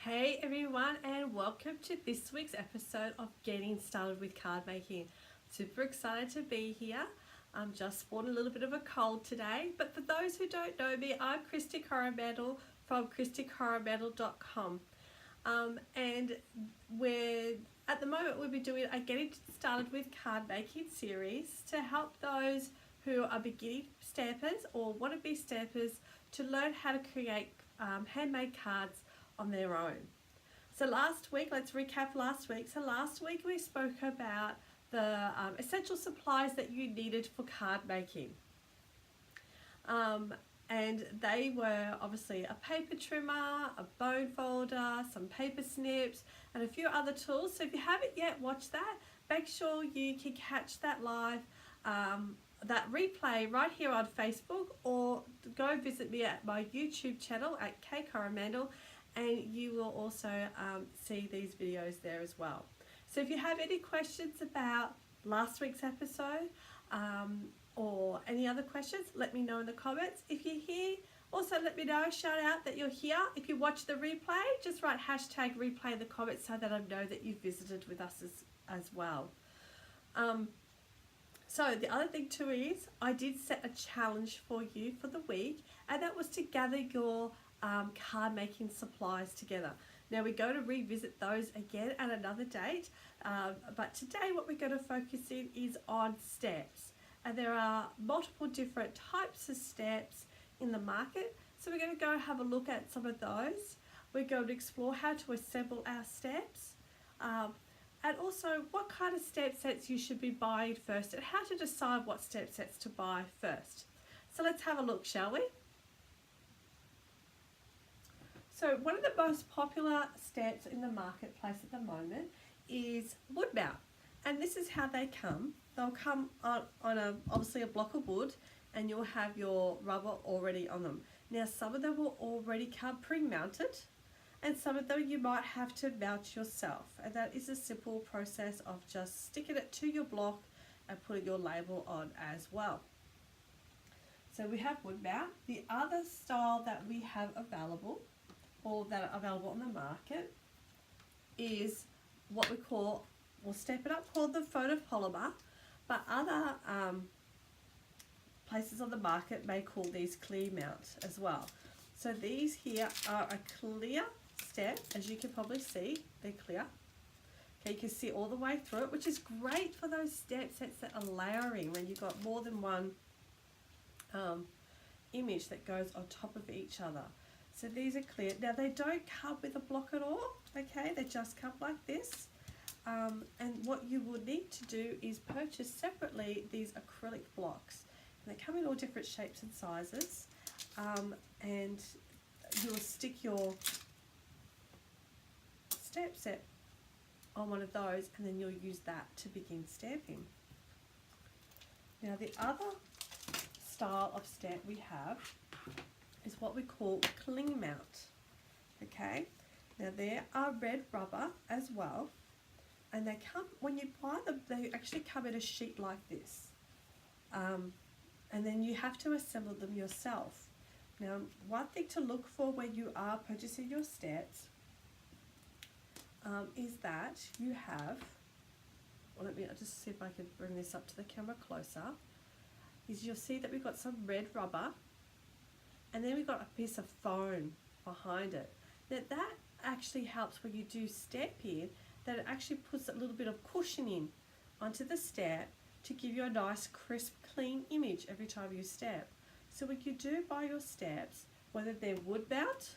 Hey everyone, and welcome to this week's episode of Getting Started with Card Making. Super excited to be here. I'm just sporting a little bit of a cold today, but for those who don't know me, I'm Kristy Coromandel from KristyCoromandel.com. And at the moment we'll be doing a Getting Started with Card Making series to help those who are beginning stampers or want to be stampers to learn how to create handmade cards on their own. So last week, let's recap last week. So last week we spoke about the essential supplies that you needed for card making. And they were obviously a paper trimmer, a bone folder, some paper snips, and a few other tools. So if you haven't yet watched that, make sure you can catch that live, that replay right here on Facebook, or go visit me at my YouTube channel at Coromandel, and you will also see these videos there as well. So if you have any questions about last week's episode or any other questions, let me know in the comments. If you're here, also let me know, shout out that you're here. If you watch the replay, just write hashtag replay in the comments so that I know that you visited with us as well. So the other thing too is I did set a challenge for you for the week, and that was to gather your card making supplies together. Now we're going to revisit those again at another date, but today what we're going to focus in is on stamps, and there are multiple different types of stamps in the market, so we're going to go have a look at some of those. We're going to explore how to assemble our stamps, and also what kind of stamp sets you should be buying first, and how to decide what stamp sets to buy first. So let's have a look, shall we? So one of the most popular stamps in the marketplace at the moment is wood mount, and this is how they come. They'll come on obviously a block of wood, and you'll have your rubber already on them. Now some of them will already come pre-mounted, and some of them you might have to mount yourself, and that is a simple process of just sticking it to your block and putting your label on as well. So we have wood mount. The other style that we have available, or that are available on the market, is what we'll step it up, called the photopolymer, but other places on the market may call these clear mount as well. So these here are a clear stamp, as you can probably see, they're clear. Okay, you can see all the way through it, which is great for those stamp sets that are layering when you've got more than one image that goes on top of each other. So these are clear. Now they don't come with a block at all, okay? They just come like this. And what you will need to do is purchase separately these acrylic blocks. And they come in all different shapes and sizes. And you'll stick your stamp set on one of those, and then you'll use that to begin stamping. Now the other style of stamp we have is what we call cling mount. Okay, now there are red rubber as well, and they come, when you buy them, they actually come in a sheet like this, and then you have to assemble them yourself. Now one thing to look for when you are purchasing your stamps is that you have, well, I'll just see if I can bring this up to the camera closer, is you'll see that we've got some red rubber, and then we've got a piece of foam behind it. Now that actually helps when you do stamping, that it actually puts a little bit of cushioning onto the stamp to give you a nice crisp clean image every time you stamp. So when you do buy your stamps, whether they're wood mount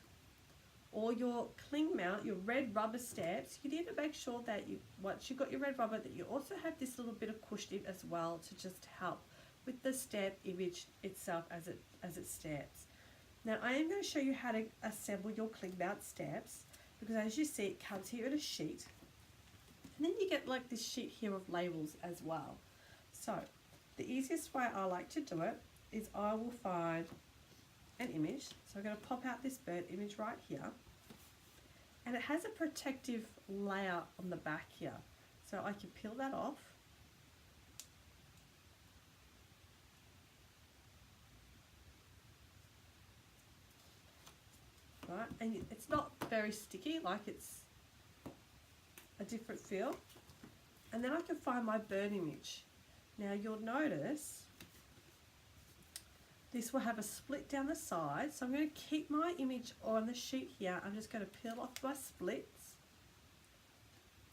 or your cling mount, your red rubber stamps, you need to make sure that once you've got your red rubber, that you also have this little bit of cushioning as well to just help with the stamp image itself as it stamps. Now I am going to show you how to assemble your cling mount stamps, because as you see, it comes here in a sheet, and then you get like this sheet here of labels as well. So the easiest way I like to do it is I will find an image. So I'm going to pop out this bird image right here, and it has a protective layer on the back here, so I can peel that off. Right, and it's not very sticky, like it's a different feel. And then I can find my burn image. Now you'll notice this will have a split down the side, so I'm going to keep my image on the sheet here. I'm just going to peel off my splits.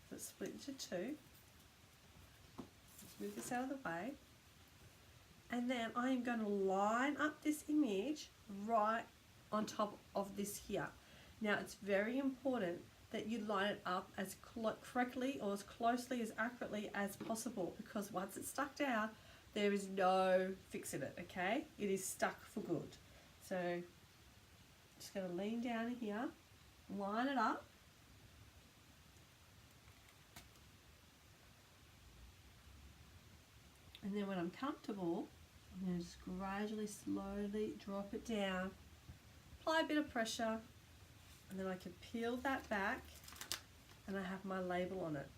So it's split into two. Let's move this out of the way. And then I am going to line up this image right on top of this here. Now it's very important that you line it up as correctly or as closely, as accurately as possible, because once it's stuck down, there is no fixing it, okay? It is stuck for good. So just going to lean down here, line it up. And then when I'm comfortable, I'm going to just gradually, slowly drop it down, apply a bit of pressure, and then I can peel that back and I have my label on it.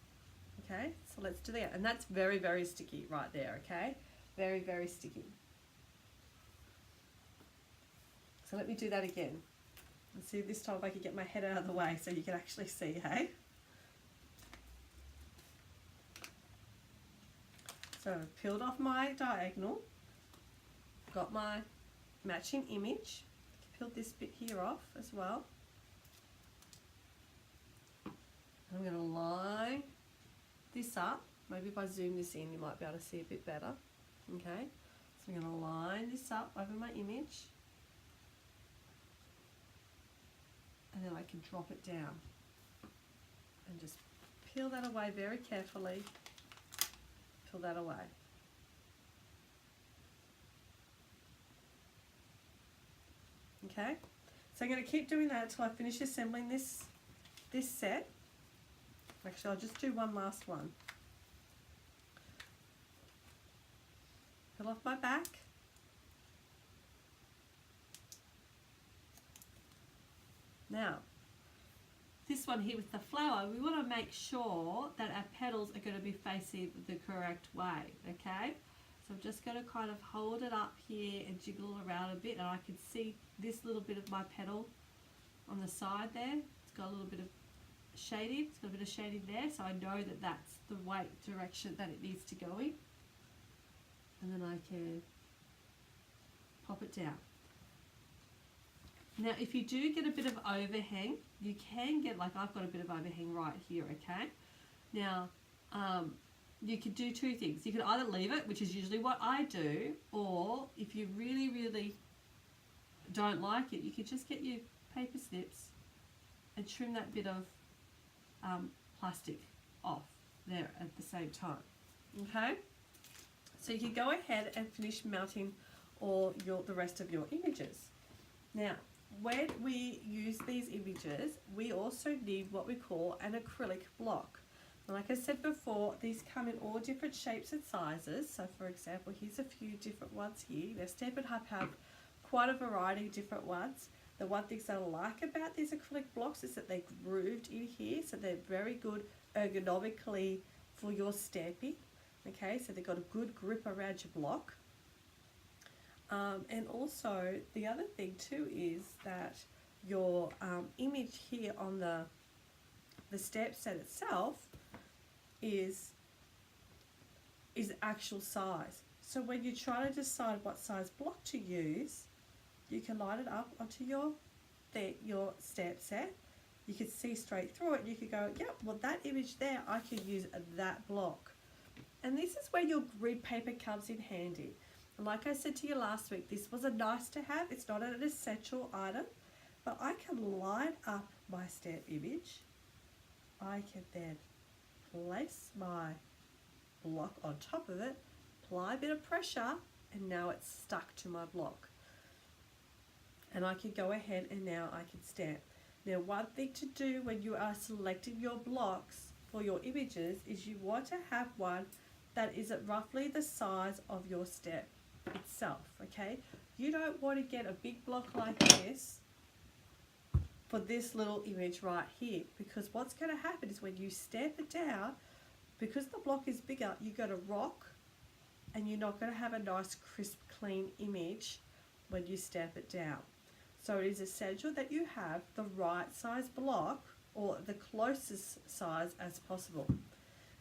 Okay, so let's do that. And that's very, very sticky right there, okay? Very, very sticky. So let me do that again. Let's see if this time if I can get my head out of the way so you can actually see, hey? So I've peeled off my diagonal, got my matching image, peeled this bit here off as well. I'm going to line this up. Maybe if I zoom this in, you might be able to see a bit better. Okay, so I'm going to line this up over my image, and then I can drop it down and just peel that away very carefully. Peel that away. Okay, so I'm going to keep doing that until I finish assembling this set. Actually, I'll just do one last one. Peel off my back. Now, this one here with the flower, we want to make sure that our petals are going to be facing the correct way, okay? So I'm just going to kind of hold it up here and jiggle around a bit, and I can see this little bit of my petal on the side there. It's got a little bit of shading, it's got a bit of shading there, so I know that that's the right direction that it needs to go in. And then I can pop it down. Now if you do get a bit of overhang, you can get, like I've got a bit of overhang right here, okay? Now you could do two things. You could either leave it, which is usually what I do, or if you really, really don't like it, you could just get your paper snips and trim that bit of plastic off there at the same time, okay? So you can go ahead and finish mounting all the rest of your images. Now, when we use these images, we also need what we call an acrylic block. And like I said before, these come in all different shapes and sizes. So for example, here's a few different ones here. Their Stampin' Hub have quite a variety of different ones. The one thing I like about these acrylic blocks is that they're grooved in here, so they're very good ergonomically for your stamping. Okay, so they've got a good grip around your block. And also the other thing too is that your image here on the stamp set itself is actual size. So when you try to decide what size block to use, you can line it up onto your stamp set. You can see straight through it and you can go, yep, well that image there, I can use that block. And this is where your grid paper comes in handy. And like I said to you last week, this was a nice to have. It's not an essential item, but I can line up my stamp image. I can then place my block on top of it, apply a bit of pressure, and now it's stuck to my block. And I can go ahead and now I can stamp. Now one thing to do when you are selecting your blocks for your images is you want to have one that is at roughly the size of your stamp itself, okay? You don't want to get a big block like this for this little image right here, because what's going to happen is when you stamp it down, because the block is bigger, you're going to rock and you're not going to have a nice crisp clean image when you stamp it down. So it is essential that you have the right size block, or the closest size as possible.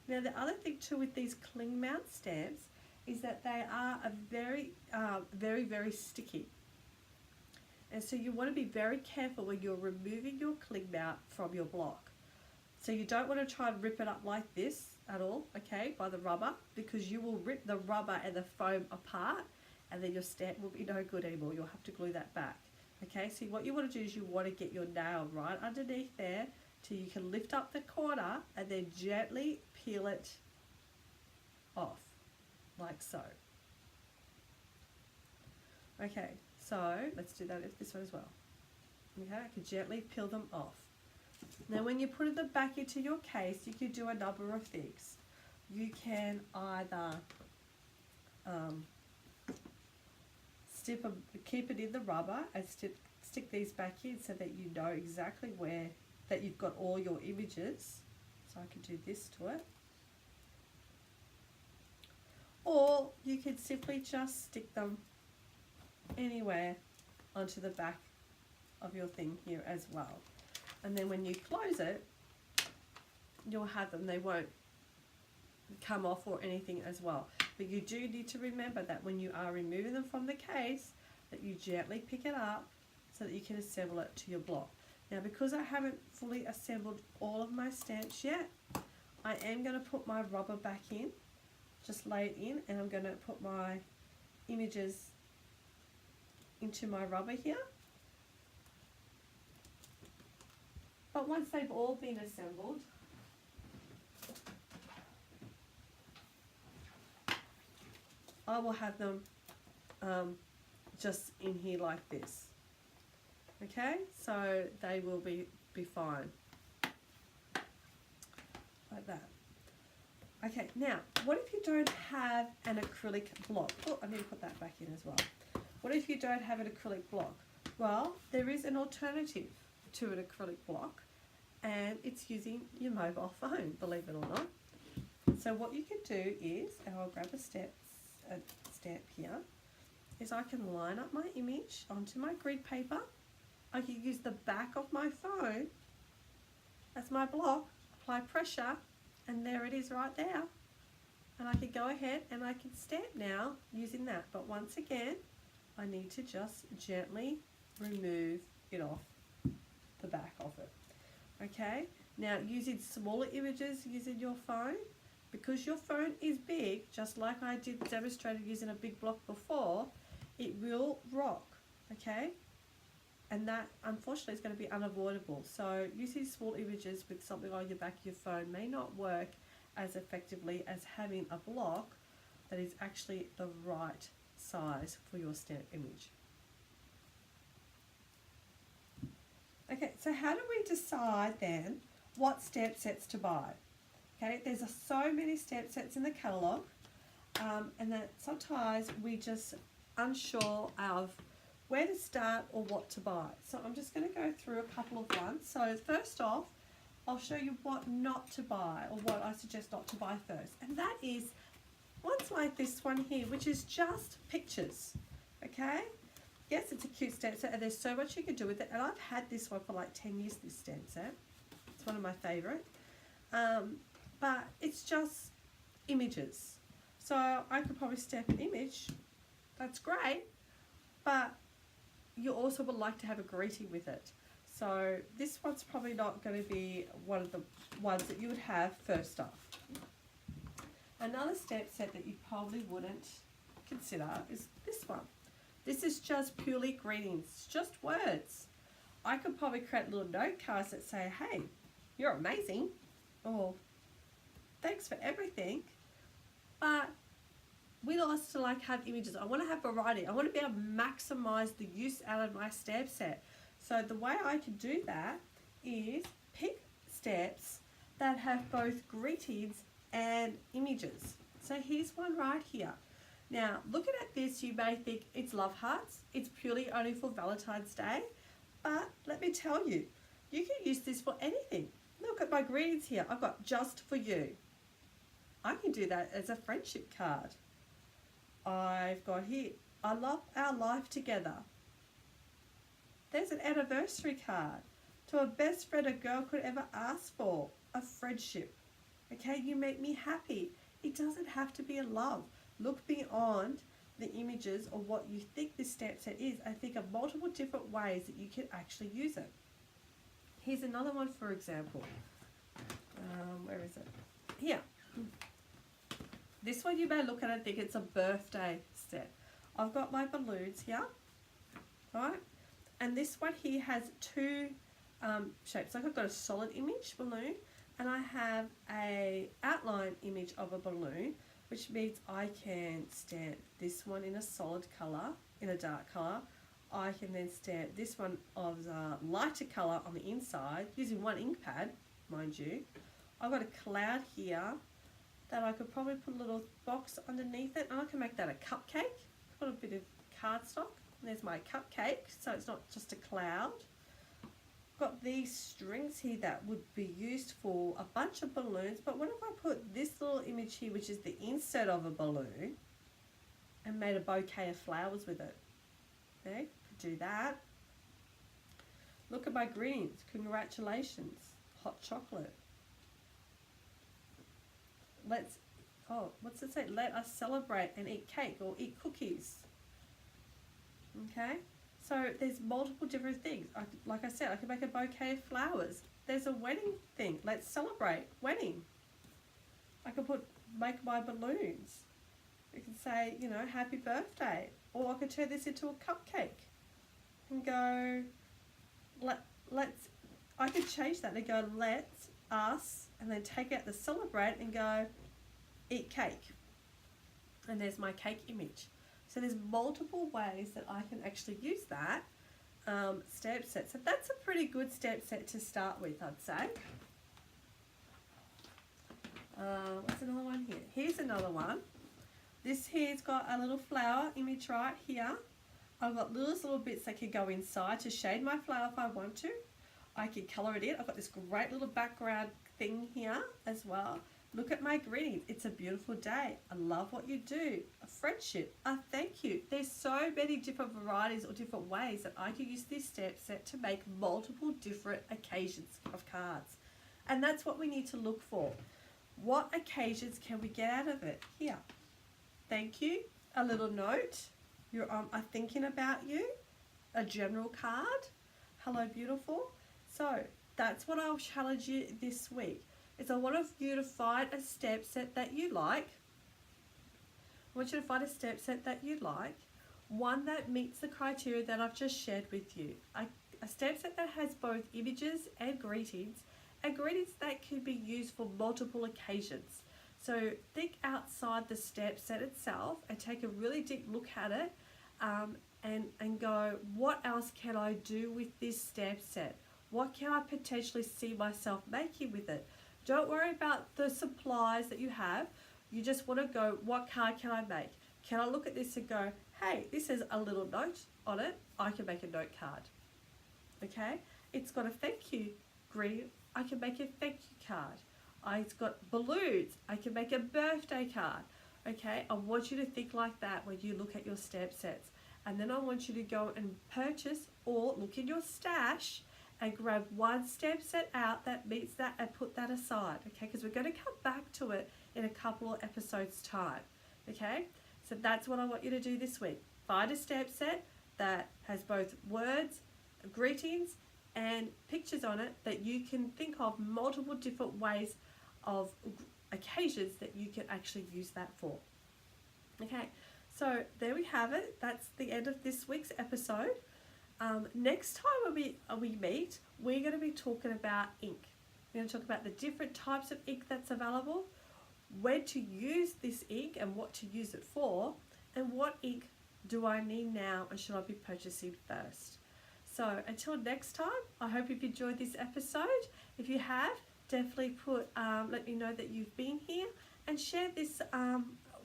Now the other thing too with these cling mount stamps is that they are very sticky. And so you want to be very careful when you're removing your cling mount from your block. So you don't want to try and rip it up like this at all, okay, by the rubber, because you will rip the rubber and the foam apart, and then your stamp will be no good anymore. You'll have to glue that back. Okay, so what you want to do is you want to get your nail right underneath there till you can lift up the corner and then gently peel it off, like so. Okay, so let's do that with this one as well. Okay, I can gently peel them off. Now when you put them back into your case, you can do a number of things. You can either keep it in the rubber and stick these back in so that you know exactly where that you've got all your images. So I can do this to it. Or you can simply just stick them anywhere onto the back of your thing here as well. And then when you close it, you'll have them, they won't come off or anything as well. But you do need to remember that when you are removing them from the case, that you gently pick it up so that you can assemble it to your block. Now because I haven't fully assembled all of my stamps yet, I am going to put my rubber back in, just lay it in, and I'm going to put my images into my rubber here. But once they've all been assembled, I will have them just in here like this. Okay, so they will be fine. Like that. Okay, now, what if you don't have an acrylic block? Oh, I need to put that back in as well. What if you don't have an acrylic block? Well, there is an alternative to an acrylic block, and it's using your mobile phone, believe it or not. So what you can do is, and I'll grab a stamp here, is I can line up my image onto my grid paper. I can use the back of my phone as my block, apply pressure, and there it is right there. And I can go ahead and I can stamp now using that. But once again, I need to just gently remove it off the back of it. Okay, now using smaller images using your phone, because your phone is big, just like I demonstrated using a big block before, it will rock, okay? And that unfortunately is going to be unavoidable. So using small images with something on your back of your phone may not work as effectively as having a block that is actually the right size for your stamp image. Okay, so how do we decide then what stamp sets to buy? Okay, there's so many stamp sets in the catalogue, and that sometimes we just unsure of where to start or what to buy. So I'm just going to go through a couple of ones. So first off, I'll show you what not to buy, or what I suggest not to buy first. And that is ones like this one here, which is just pictures, okay? Yes, it's a cute stamp set, and there's so much you can do with it. And I've had this one for like 10 years, this stamp set. It's one of my favourite. But it's just images. So I could probably stamp an image. That's great. But you also would like to have a greeting with it. So this one's probably not going to be one of the ones that you would have first off. Another stamp set that you probably wouldn't consider is this one. This is just purely greetings, just words. I could probably create little note cards that say, hey, you're amazing, or thanks for everything. But we also to like have images. I want to have variety. I want to be able to maximize the use out of my stamp set. So the way I can do that is pick stamps that have both greetings and images. So here's one right here. Now looking at this, you may think it's love hearts. It's purely only for Valentine's Day. But let me tell you, you can use this for anything. Look at my greetings here. I've got just for you. I can do that as a friendship card. I've got here, I love our life together. There's an anniversary card. To a best friend a girl could ever ask for. A friendship. Okay, you make me happy. It doesn't have to be a love. Look beyond the images or what you think this stamp set is. I think of multiple different ways that you can actually use it. Here's another one, for example. Where is it? Here. This one you may look at and think it's a birthday set. I've got my balloons here, right? And this one here has two shapes. Like I've got a solid image balloon, and I have a outline image of a balloon, which means I can stamp this one in a solid colour, in a dark colour. I can then stamp this one of the lighter colour on the inside using one ink pad, mind you. I've got a cloud here that I could probably put a little box underneath it, and I can make that a cupcake. Put a bit of cardstock. There's my cupcake, so it's not just a cloud. Got these strings here that would be used for a bunch of balloons, but what if I put this little image here, which is the insert of a balloon, and made a bouquet of flowers with it? Okay, could do that. Look at my greens. Congratulations. Hot chocolate. What's it say? Let us celebrate and eat cake or eat cookies. Okay, so there's multiple different things. Like I said, I can make a bouquet of flowers. There's a wedding thing. Let's celebrate wedding. I can make my balloons. You can say, you know, happy birthday. Or I could turn this into a cupcake and go, I could change that and go, let's us, and then take out the celebrate and go, eat cake. And there's my cake image. So there's multiple ways that I can actually use that stamp set. So that's a pretty good stamp set to start with, I'd say. What's another one here? Here's another one. This here's got a little flower image right here. I've got little bits that can go inside to shade my flower if I want to. I can colour it in. I've got this great little background thing here as well. Look at my greetings. It's a beautiful day. I love what you do. A friendship. A thank you. There's so many different varieties or different ways that I can use this stamp set to make multiple different occasions of cards. And that's what we need to look for. What occasions can we get out of it? Here. Thank you. A little note. I'm thinking about you. A general card. Hello, beautiful. So that's what I'll challenge you this week. Is I want you to find a stamp set that you like. I want you to find a stamp set that you like. One that meets the criteria that I've just shared with you. A stamp set that has both images and greetings that can be used for multiple occasions. So think outside the stamp set itself and take a really deep look at it and go, what else can I do with this stamp set? What can I potentially see myself making with it? Don't worry about the supplies that you have. You just want to go, what card can I make? Can I look at this and go, hey, this has a little note on it. I can make a note card. Okay? It's got a thank you greeting. I can make a thank you card. It's got balloons. I can make a birthday card. Okay? I want you to think like that when you look at your stamp sets. And then I want you to go and purchase or look in your stash and grab one stamp set out that meets that and put that aside, okay? Because we're going to come back to it in a couple of episodes' time, okay? So that's what I want you to do this week. Find a stamp set that has both words, greetings, and pictures on it that you can think of multiple different ways of occasions that you can actually use that for, okay? So there we have it. That's the end of this week's episode. Next time when we meet, we're going to be talking about ink. We're going to talk about the different types of ink that's available, when to use this ink and what to use it for, and what ink do I need now and should I be purchasing first. So until next time, I hope you've enjoyed this episode. If you have, definitely let me know that you've been here and share this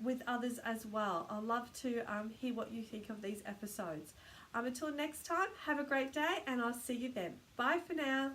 with others as well. I'd love to hear what you think of these episodes. Until next time, have a great day and I'll see you then. Bye for now.